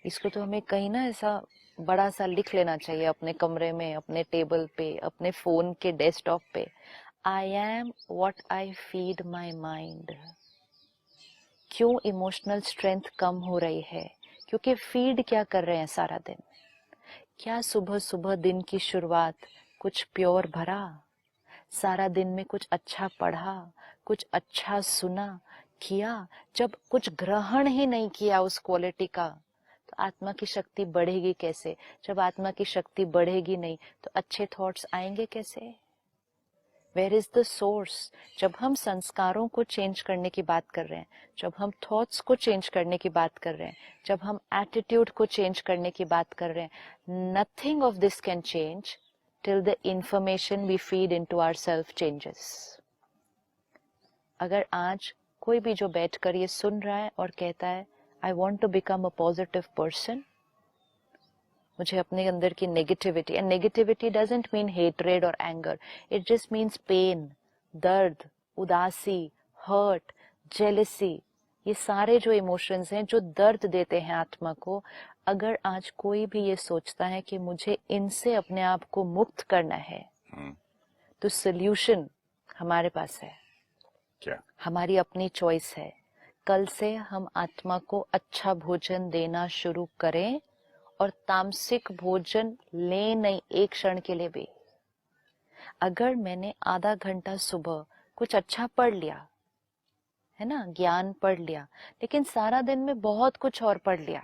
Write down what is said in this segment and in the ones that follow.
इसको तो हमें कहीं ना ऐसा बड़ा सा लिख लेना चाहिए अपने कमरे में, अपने टेबल पे, अपने फोन के डेस्कटॉप पे। I am what I feed my mind. क्यों इमोशनल स्ट्रेंथ कम हो रही है? क्योंकि फीड क्या कर रहे हैं सारा दिन? क्या सुबह सुबह दिन की शुरुआत कुछ प्योर भरा? सारा दिन में कुछ अच्छा पढ़ा, कुछ अच्छा सुना, किया? जब कुछ ग्रहण ही नहीं किया उस क्वालिटी का, तो आत्मा की शक्ति बढ़ेगी कैसे? जब आत्मा की शक्ति बढ़ेगी नहीं तो अच्छे थॉट्स आएंगे कैसे? Where is the source? जब हम संस्कारों को चेंज करने की बात कर रहे हैं, जब हम थॉट्स को चेंज करने की बात कर रहे हैं, जब हम एटीट्यूड को चेंज करने की बात कर रहे हैं, nothing of this can change till the information we feed into ourselves changes. अगर आज कोई भी जो बैठकर ये सुन रहा है और कहता है I want to become a positive person, मुझे अपने अंदर की negativity, and negativity doesn't mean hatred और anger, it just means pain, दर्द, उदासी, हर्ट, जेलसी, ये सारे जो इमोशंस हैं जो दर्द देते हैं आत्मा को, अगर आज कोई भी ये सोचता है कि मुझे इनसे अपने आप को मुक्त करना है, तो सोल्यूशन हमारे पास है। क्या? हमारी अपनी चॉइस है। कल से हम आत्मा को अच्छा भोजन देना शुरू करें, और तामसिक भोजन ले नहीं एक क्षण के लिए भी। अगर मैंने आधा घंटा सुबह कुछ अच्छा पढ़ लिया है ना, ज्ञान पढ़ लिया, लेकिन सारा दिन में बहुत कुछ और पढ़ लिया,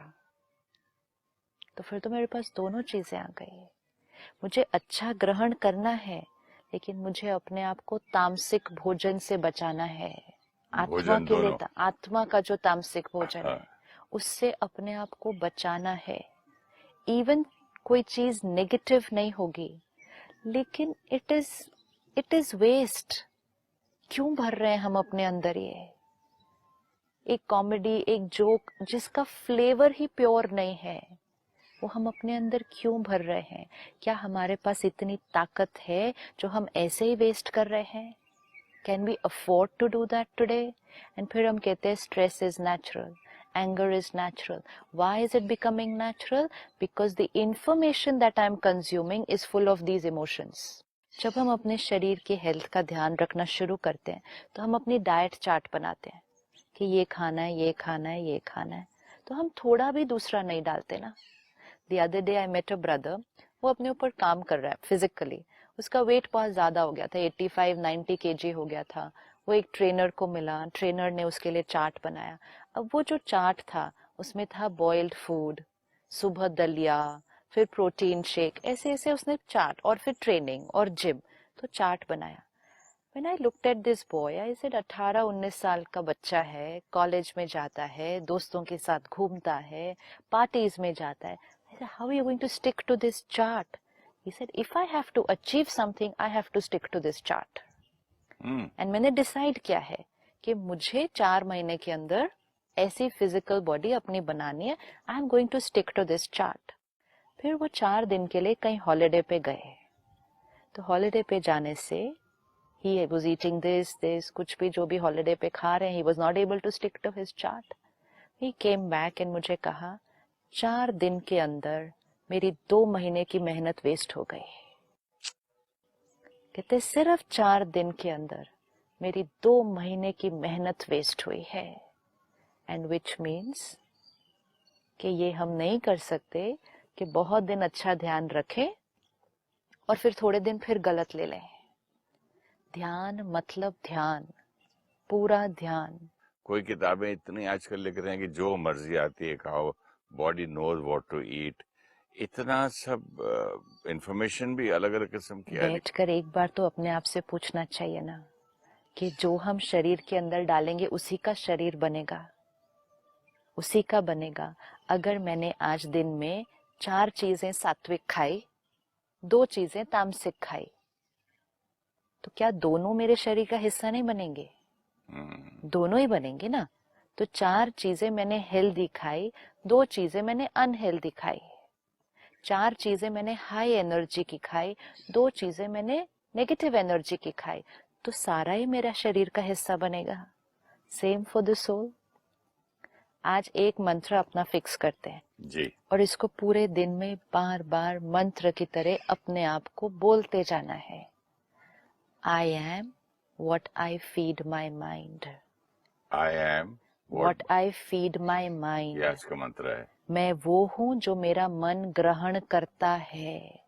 तो फिर तो मेरे पास दोनों चीजें आ गई। मुझे अच्छा ग्रहण करना है, लेकिन मुझे अपने आप को तामसिक भोजन से बचाना है। आत्मा के लिए आत्मा का जो तामसिक भोजन है उससे अपने आप को बचाना है। इवन कोई चीज नेगेटिव नहीं होगी, लेकिन इट इज वेस्ट। क्यों भर रहे हैं हम अपने अंदर ये एक कॉमेडी, एक जोक जिसका फ्लेवर ही प्योर नहीं है, वो हम अपने अंदर क्यों भर रहे हैं? क्या हमारे पास इतनी ताकत है जो हम ऐसे ही वेस्ट कर रहे हैं? Can we afford to do that today? And फिर हम कहते हैं stress is natural, anger is natural. Why is it becoming natural? Because the information that I am consuming is full of these emotions. जब हम अपने शरीर की health का ध्यान रखना शुरू करते हैं तो हम अपनी डाइट चार्ट बनाते हैं कि ये खाना है, ये खाना है, ये खाना है, तो हम थोड़ा भी दूसरा नहीं डालते ना। The other day I met a brother, वो अपने ऊपर काम कर रहा है फिजिकली, उसका वेट बहुत ज्यादा हो गया था, 85-90 kg हो गया था। वो एक ट्रेनर को मिला, ट्रेनर ने उसके लिए चार्ट बनाया। अब वो जो चार्ट था उसमें था बॉइल्ड फूड, सुबह दलिया, फिर प्रोटीन शेक, ऐसे ऐसे उसने चार्ट, और फिर ट्रेनिंग और जिम, तो चार्ट बनाया। When I looked at this boy, I said 18-19 साल का बच्चा है, कॉलेज में जाता है, दोस्तों के साथ घूमता है, पार्टीज में जाता है। I said, how are you going to stick to this chart? He said, if I have to achieve something, I have to stick to this chart. And मैंने डिसाइड किया है कि मुझे 4 महीने के अंदर ऐसी फिजिकल बॉडी अपनी बनानी है। I am going to stick to this chart. फिर वो 4 दिन के लिए कहीं हॉलिडे पे गए, तो हॉलिडे पे जाने से he was eating this, कुछ भी जो भी हॉलिडे पे खा रहे हैं, he was not able to stick to his chart. He came back and मुझे कहा 4 दिन के अंदर मेरी 2 महीने की मेहनत वेस्ट हो गई। कहते सिर्फ 4 दिन के अंदर मेरी 2 महीने की मेहनत वेस्ट हुई है। एंड विच मीन्स कि ये हम नहीं कर सकते कि बहुत दिन अच्छा ध्यान रखें और फिर थोड़े दिन फिर गलत ले लें। ध्यान मतलब ध्यान, पूरा ध्यान। कोई किताबें इतनी आजकल लिख रहे हैं कि जो मर्जी आती है खाओ, body knows what to eat, इतना सब इंफॉर्मेशन भी अलग अलग किस्म की है। बैठकर एक बार तो अपने आप से पूछना चाहिए ना कि जो हम शरीर के अंदर डालेंगे उसी का शरीर बनेगा, उसी का बनेगा। अगर मैंने आज दिन में 4 चीजें सात्विक खाई, 2 चीजें तामसिक खाई, तो क्या दोनों मेरे शरीर का हिस्सा नहीं बनेंगे? दोनों ही बनेंगे ना। तो 4 चीजें मैंने हेल्दी खाई, 2 चीजें मैंने अनहेल्दी खाई। 4 चीजें मैंने हाई एनर्जी की खाई, 2 चीजें मैंने नेगेटिव एनर्जी की खाई, तो सारा ही मेरा शरीर का हिस्सा बनेगा। Same for the soul. आज एक मंत्र अपना फिक्स करते हैं जी। और इसको पूरे दिन में बार बार मंत्र की तरह अपने आप को बोलते जाना है। I M what I feed my mind. I am What I feed my mind. ये आज का मंत्र है। मैं वो हूँ जो मेरा मन ग्रहण करता है।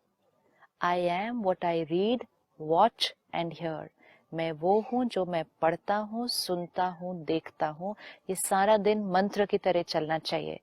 I am what I read, watch and hear. मैं वो हूँ जो मैं पढ़ता हूँ, सुनता हूँ, देखता हूँ। ये सारा दिन मंत्र की तरह चलना चाहिए।